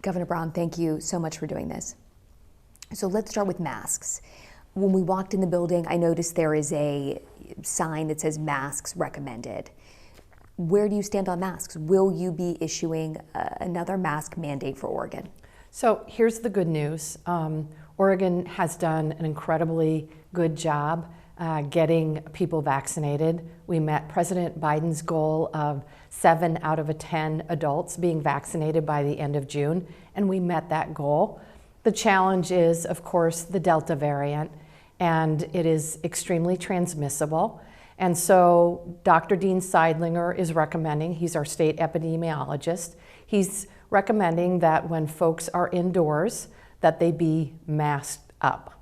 Governor Brown, thank you so much for doing this. So let's start with masks. When we walked in the building, I noticed there is a sign that says masks recommended. Where do you stand on masks? Will you be issuing another mask mandate for Oregon? So here's the good news. Oregon has done an incredibly good job getting people vaccinated. We met President Biden's goal of 7 out of 10 adults being vaccinated by the end of June, and we met that goal. The challenge is, of course, the Delta variant, and it is extremely transmissible. And so Dr. Dean Seidlinger is recommending, he's our state epidemiologist, he's recommending that when folks are indoors, that they be masked up.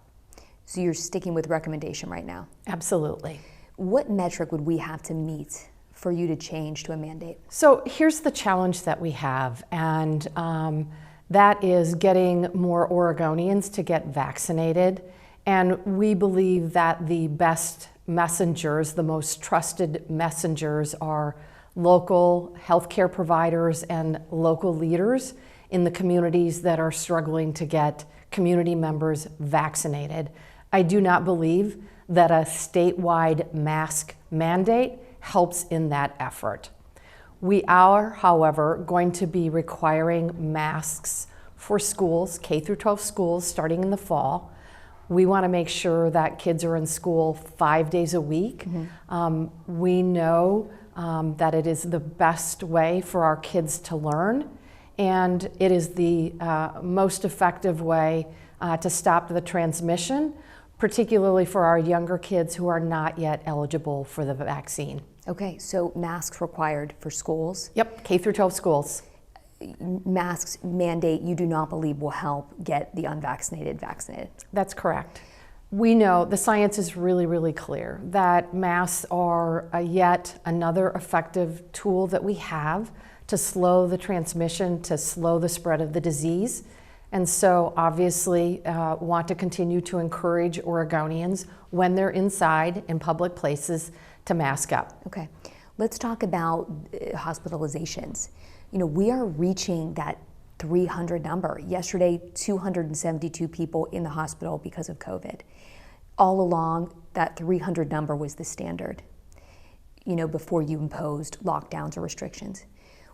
So you're sticking with recommendation right now? Absolutely. What metric would we have to meet for you to change to a mandate? So here's the challenge that we have, and that is getting more Oregonians to get vaccinated. And we believe that the best messengers, the most trusted messengers, are local healthcare providers and local leaders in the communities that are struggling to get community members vaccinated. I do not believe that a statewide mask mandate helps in that effort. We are, however, going to be requiring masks for schools, K through 12 schools, starting in the fall. We want to make sure that kids are in school 5 days a week. We know that it is the best way for our kids to learn, and it is the most effective way to stop the transmission, particularly for our younger kids who are not yet eligible for the vaccine. Okay, so masks required for schools? Yep, K through 12 schools. Masks mandate you do not believe will help get the unvaccinated vaccinated? That's correct. We know the science is really, really clear that masks are yet another effective tool that we have to slow the transmission, to slow the spread of the disease. And so obviously want to continue to encourage Oregonians when they're inside in public places to mask up. Okay, let's talk about hospitalizations. You know, we are reaching that 300 number. Yesterday, 272 people in the hospital because of COVID. All along, that 300 number was the standard, you know, before you imposed lockdowns or restrictions.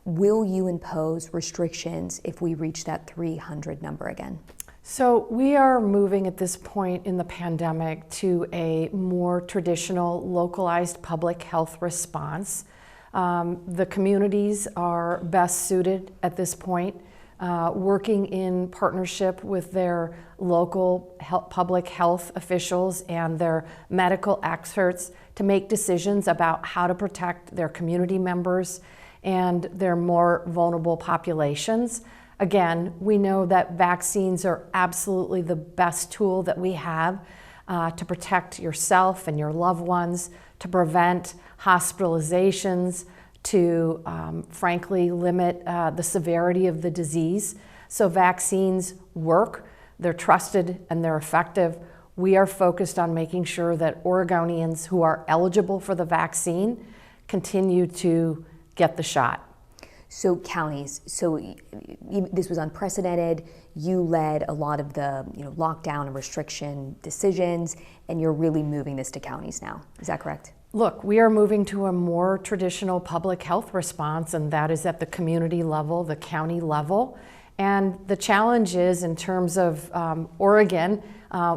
Will you impose restrictions if we reach that 300 number again? So we are moving at this point in the pandemic to a more traditional, localized public health response. The communities are best suited at this point, working in partnership with their local public health officials and their medical experts to make decisions about how to protect their community members and their more vulnerable populations. Again, we know that vaccines are absolutely the best tool that we have to protect yourself and your loved ones, to prevent hospitalizations, to frankly limit the severity of the disease. So vaccines work, they're trusted, and they're effective. We are focused on making sure that Oregonians who are eligible for the vaccine continue to get the shot. So counties, this was unprecedented. You led a lot of the lockdown and restriction decisions, and you're really moving this to counties now. Is that correct? Look, we are moving to a more traditional public health response, and that is at the community level, the county level. And the challenge is, in terms of Oregon,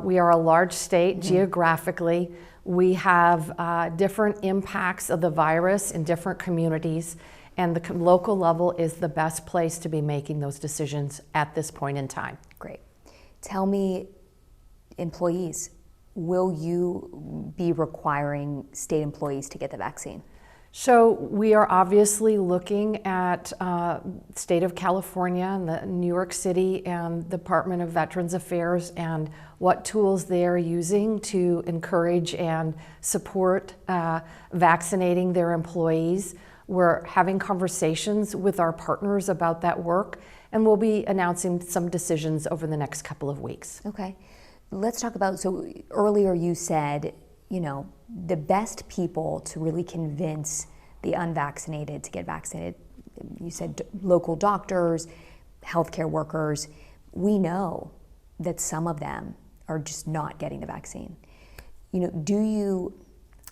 we are a large state geographically. We have different impacts of the virus in different communities, and the local level is the best place to be making those decisions at this point in time. Great. Tell me, employees, will you be requiring state employees to get the vaccine? So we are obviously looking at state of California and the New York City and Department of Veterans Affairs and what tools they are using to encourage and support vaccinating their employees. We're having conversations with our partners about that work, and we'll be announcing some decisions over the next couple of weeks. Okay. Let's talk about, so earlier you said, the best people to really convince the unvaccinated to get vaccinated, you said local doctors, healthcare workers, we know that some of them are just not getting the vaccine. Do you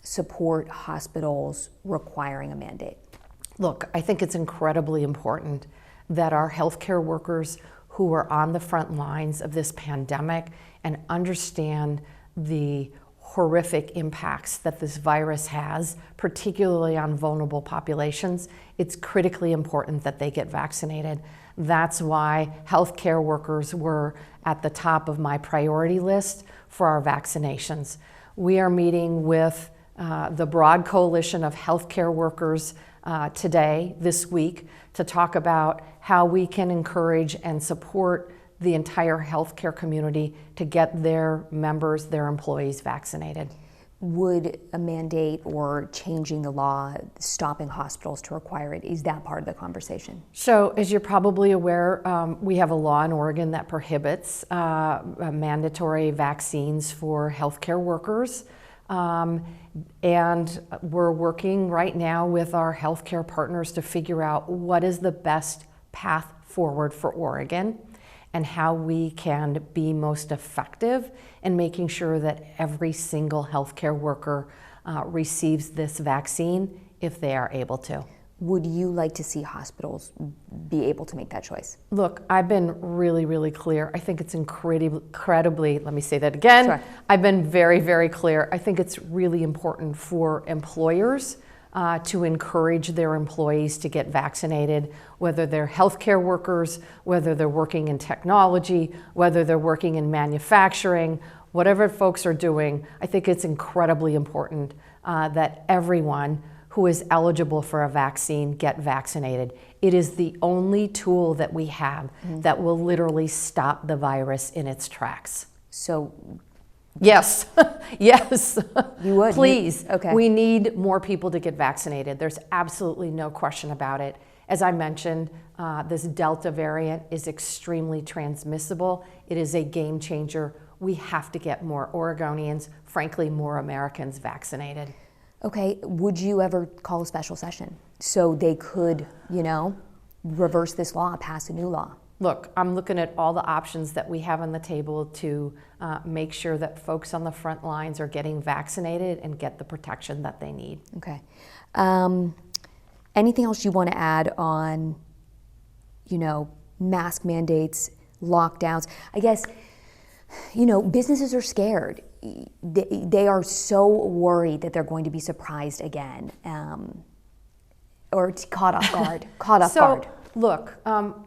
support hospitals requiring a mandate? Look, I think it's incredibly important that our healthcare workers who are on the front lines of this pandemic and understand the horrific impacts that this virus has, particularly on vulnerable populations, it's critically important that they get vaccinated. That's why healthcare workers were at the top of my priority list for our vaccinations. We are meeting with the broad coalition of healthcare workers this week, to talk about how we can encourage and support the entire healthcare community to get their members, their employees vaccinated. Would a mandate or changing the law, stopping hospitals to require it, is that part of the conversation? So, as you're probably aware, we have a law in Oregon that prohibits mandatory vaccines for healthcare workers. And we're working right now with our healthcare partners to figure out what is the best path forward for Oregon and how we can be most effective in making sure that every single healthcare worker receives this vaccine if they are able to. Would you like to see hospitals be able to make that choice? Look, I've been really, really clear. I think it's incredibly, let me say that again. Sure. I've been very, very clear. I think it's really important for employers to encourage their employees to get vaccinated, whether they're healthcare workers, whether they're working in technology, whether they're working in manufacturing, whatever folks are doing. I think it's incredibly important that everyone who is eligible for a vaccine get vaccinated. It is the only tool that we have that will literally stop the virus in its tracks. So, yes, yes. You would? Please. Okay. We need more people to get vaccinated. There's absolutely no question about it. As I mentioned, this Delta variant is extremely transmissible. It is a game changer. We have to get more Oregonians, frankly, more Americans vaccinated. Okay, would you ever call a special session so they could, reverse this law, pass a new law? Look, I'm looking at all the options that we have on the table to make sure that folks on the front lines are getting vaccinated and get the protection that they need. Okay. Anything else you want to add on, mask mandates, lockdowns? I guess, businesses are scared. They are so worried that they're going to be surprised again, or caught off guard. Guard. Look,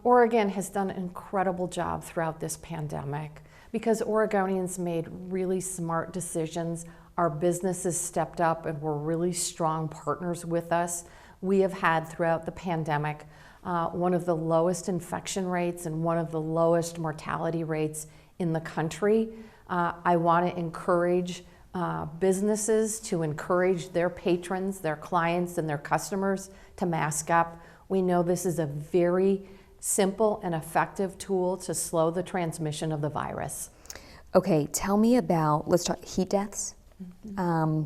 Oregon has done an incredible job throughout this pandemic because Oregonians made really smart decisions. Our businesses stepped up and were really strong partners with us. We have had throughout the pandemic one of the lowest infection rates and one of the lowest mortality rates in the country. I want to encourage businesses to encourage their patrons, their clients, and their customers to mask up. We know this is a very simple and effective tool to slow the transmission of the virus. Okay, tell me about, let's talk heat deaths. The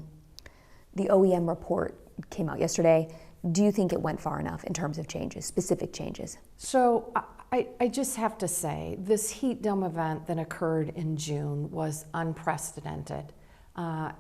OEM report came out yesterday. Do you think it went far enough in terms of changes, specific changes? So I just have to say, this heat dome event that occurred in June was unprecedented.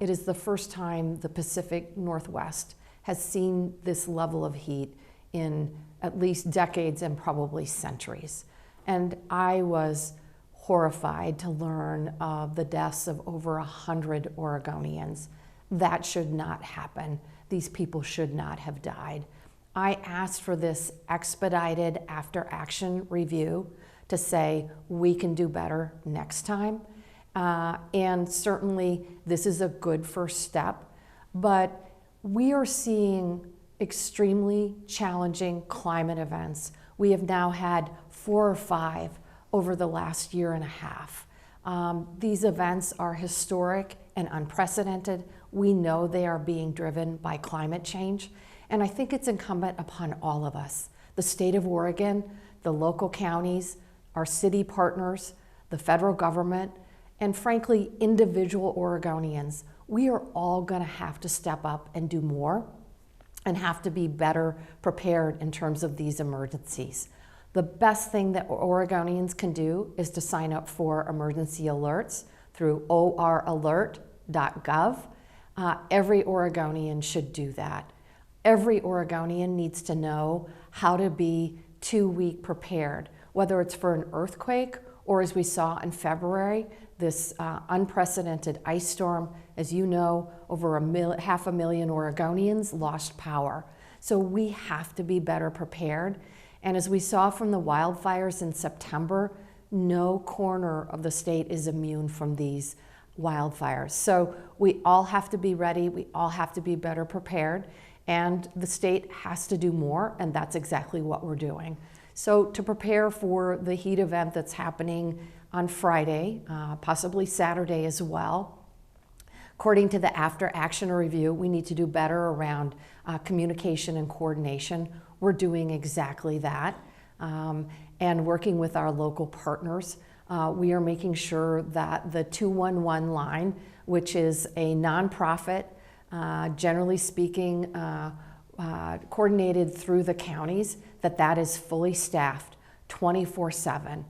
It is the first time the Pacific Northwest has seen this level of heat in at least decades and probably centuries. And I was horrified to learn of the deaths of over 100 Oregonians. That should not happen. These people should not have died. I asked for this expedited after-action review to say we can do better next time. And certainly this is a good first step, but we are seeing extremely challenging climate events. We have now had 4 or 5 over the last year and a half. These events are historic and unprecedented. We know they are being driven by climate change. And I think it's incumbent upon all of us, the state of Oregon, the local counties, our city partners, the federal government, and frankly, individual Oregonians. We are all going to have to step up and do more and have to be better prepared in terms of these emergencies. The best thing that Oregonians can do is to sign up for emergency alerts through oralert.gov. Every Oregonian should do that. Every Oregonian needs to know how to be 2-week prepared, whether it's for an earthquake or, as we saw in February, this unprecedented ice storm. As you know, over 500,000 Oregonians lost power. So we have to be better prepared. And as we saw from the wildfires in September, no corner of the state is immune from these wildfires. So we all have to be ready, we all have to be better prepared, and the state has to do more, and that's exactly what we're doing. So to prepare for the heat event that's happening on Friday, possibly Saturday as well, according to the after action review, we need to do better around communication and coordination. We're doing exactly that. And working with our local partners, we are making sure that the 211 line, which is a nonprofit, generally speaking, coordinated through the counties, that is fully staffed 24/7.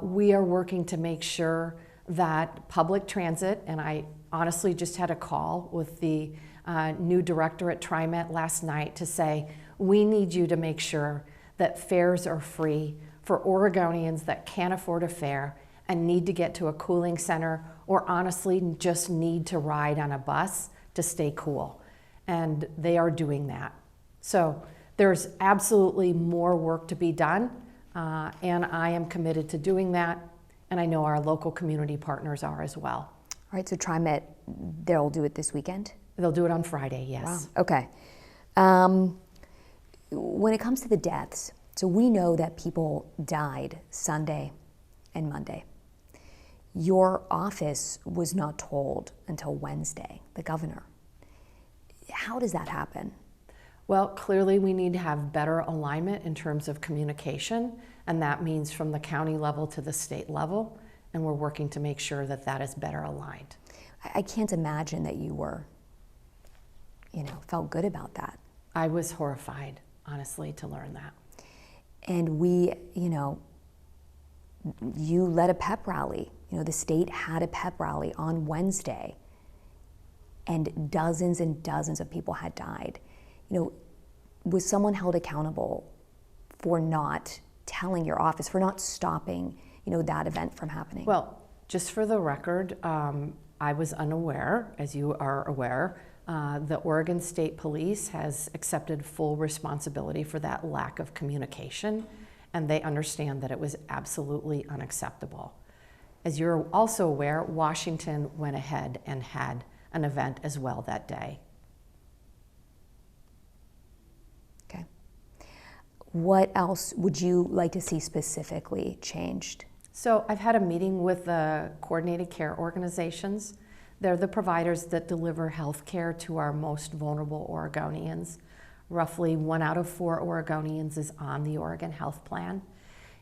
We are working to make sure that public transit, and I honestly just had a call with the new director at TriMet last night to say, we need you to make sure that fares are free for Oregonians that can't afford a fare and need to get to a cooling center, or honestly just need to ride on a bus to stay cool. And they are doing that. So there's absolutely more work to be done, and I am committed to doing that, and I know our local community partners are as well. All right, so TriMet, they'll do it this weekend? They'll do it on Friday, yes. Wow, okay. When it comes to the deaths, so we know that people died Sunday and Monday. Your office was not told until Wednesday, the governor. How does that happen? Well, clearly we need to have better alignment in terms of communication, and that means from the county level to the state level, and we're working to make sure that that is better aligned. I can't imagine that you were, felt good about that. I was horrified, honestly, to learn that. And we, you led a pep rally. The state had a pep rally on Wednesday, and dozens of people had died. Was someone held accountable for not telling your office, for not stopping, that event from happening? Well, just for the record, I was unaware, as you are aware. The Oregon State Police has accepted full responsibility for that lack of communication, and they understand that it was absolutely unacceptable. As you're also aware, Washington went ahead and had an event as well that day. Okay. What else would you like to see specifically changed? So I've had a meeting with the coordinated care organizations. They're the providers that deliver health care to our most vulnerable Oregonians. Roughly 1 out of 4 Oregonians is on the Oregon Health Plan.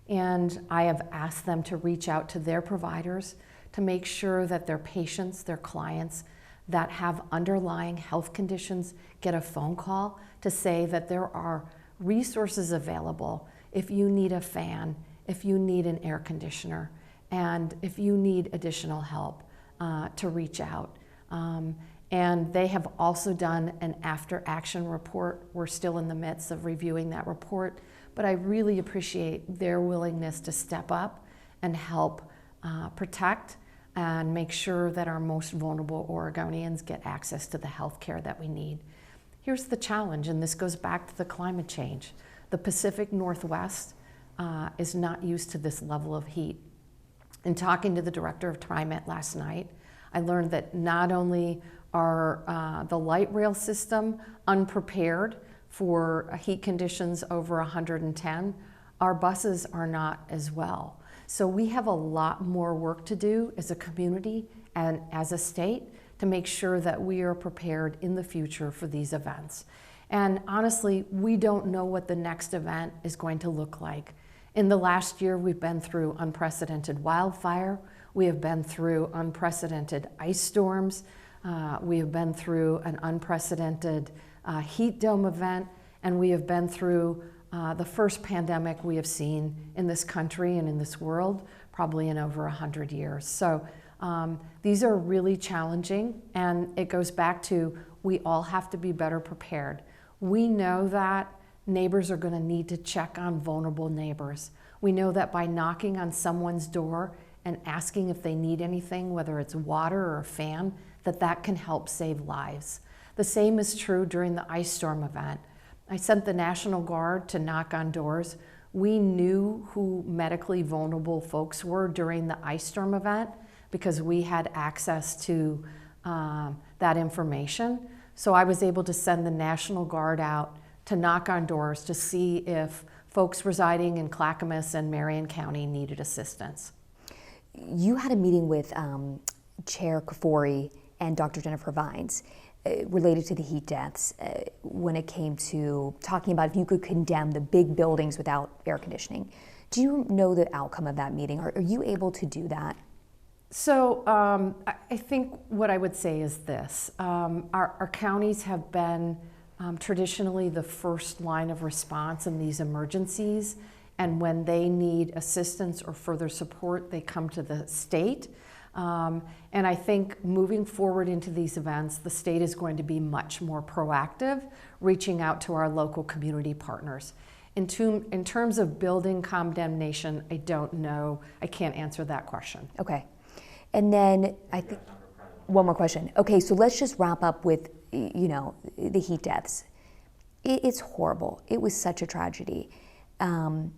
And I have asked them to reach out to their providers to make sure that their patients, their clients that have underlying health conditions get a phone call to say that there are resources available if you need a fan, if you need an air conditioner, and if you need additional help. To reach out. And they have also done an after-action report. We're still in the midst of reviewing that report, but I really appreciate their willingness to step up and help protect and make sure that our most vulnerable Oregonians get access to the health care that we need. Here's the challenge, and this goes back to the climate change. The Pacific Northwest is not used to this level of heat. In talking to the director of TriMet last night, I learned that not only are the light rail system unprepared for heat conditions over 110, our buses are not as well. So we have a lot more work to do as a community and as a state to make sure that we are prepared in the future for these events. And honestly, we don't know what the next event is going to look like. In the last year, we've been through unprecedented wildfire. We have been through unprecedented ice storms. We have been through an unprecedented heat dome event, and we have been through the first pandemic we have seen in this country and in this world probably in over 100 years. So these are really challenging, and it goes back to we all have to be better prepared. We know that neighbors are going to need to check on vulnerable neighbors. We know that by knocking on someone's door and asking if they need anything, whether it's water or a fan, that can help save lives. The same is true during the ice storm event. I sent the National Guard to knock on doors. We knew who medically vulnerable folks were during the ice storm event because we had access to that information. So I was able to send the National Guard out to knock on doors to see if folks residing in Clackamas and Marion County needed assistance. You had a meeting with Chair Kafori and Dr. Jennifer Vines related to the heat deaths when it came to talking about if you could condemn the big buildings without air conditioning. Do you know the outcome of that meeting? Are you able to do that? So I think what I would say is this. Our counties have been traditionally the first line of response in these emergencies, and when they need assistance or further support, they come to the state. And I think moving forward into these events, the state is going to be much more proactive, reaching out to our local community partners. In terms of building condemnation, I don't know. I can't answer that question. Okay. And then I think one more question. Okay, so let's just wrap up with, the heat deaths. It's horrible. It was such a tragedy. I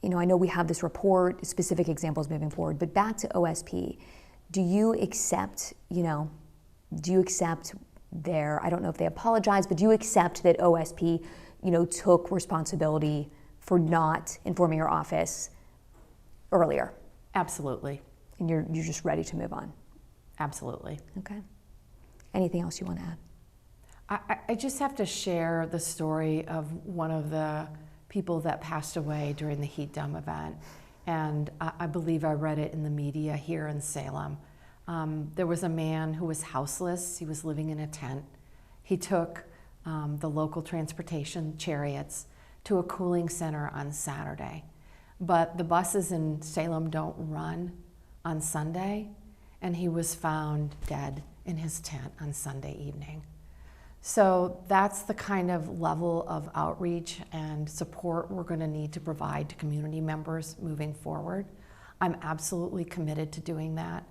know we have this report, specific examples moving forward, but back to OSP, do you accept their, I don't know if they apologize, but do you accept that OSP, took responsibility for not informing your office earlier? Absolutely. And you're just ready to move on? Absolutely. Okay. Anything else you want to add? I just have to share the story of one of the people that passed away during the heat dome event. And I believe I read it in the media here in Salem. There was a man who was houseless. He was living in a tent. He took the local transportation chariots to a cooling center on Saturday. But the buses in Salem don't run on Sunday, and he was found dead in his tent on Sunday evening. So that's the kind of level of outreach and support we're going to need to provide to community members moving forward. I'm absolutely committed to doing that,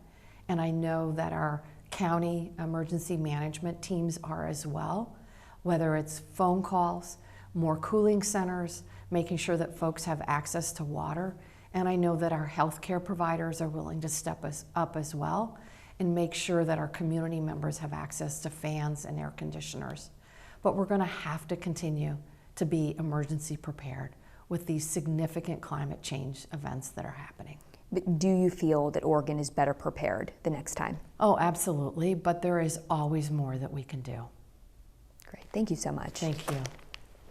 and I know that our county emergency management teams are as well, whether it's phone calls, more cooling centers, making sure that folks have access to water, and I know that our healthcare providers are willing to step us up as well and make sure that our community members have access to fans and air conditioners. But we're going to have to continue to be emergency prepared with these significant climate change events that are happening. But do you feel that Oregon is better prepared the next time? Oh, absolutely, but there is always more that we can do. Great, thank you so much. Thank you.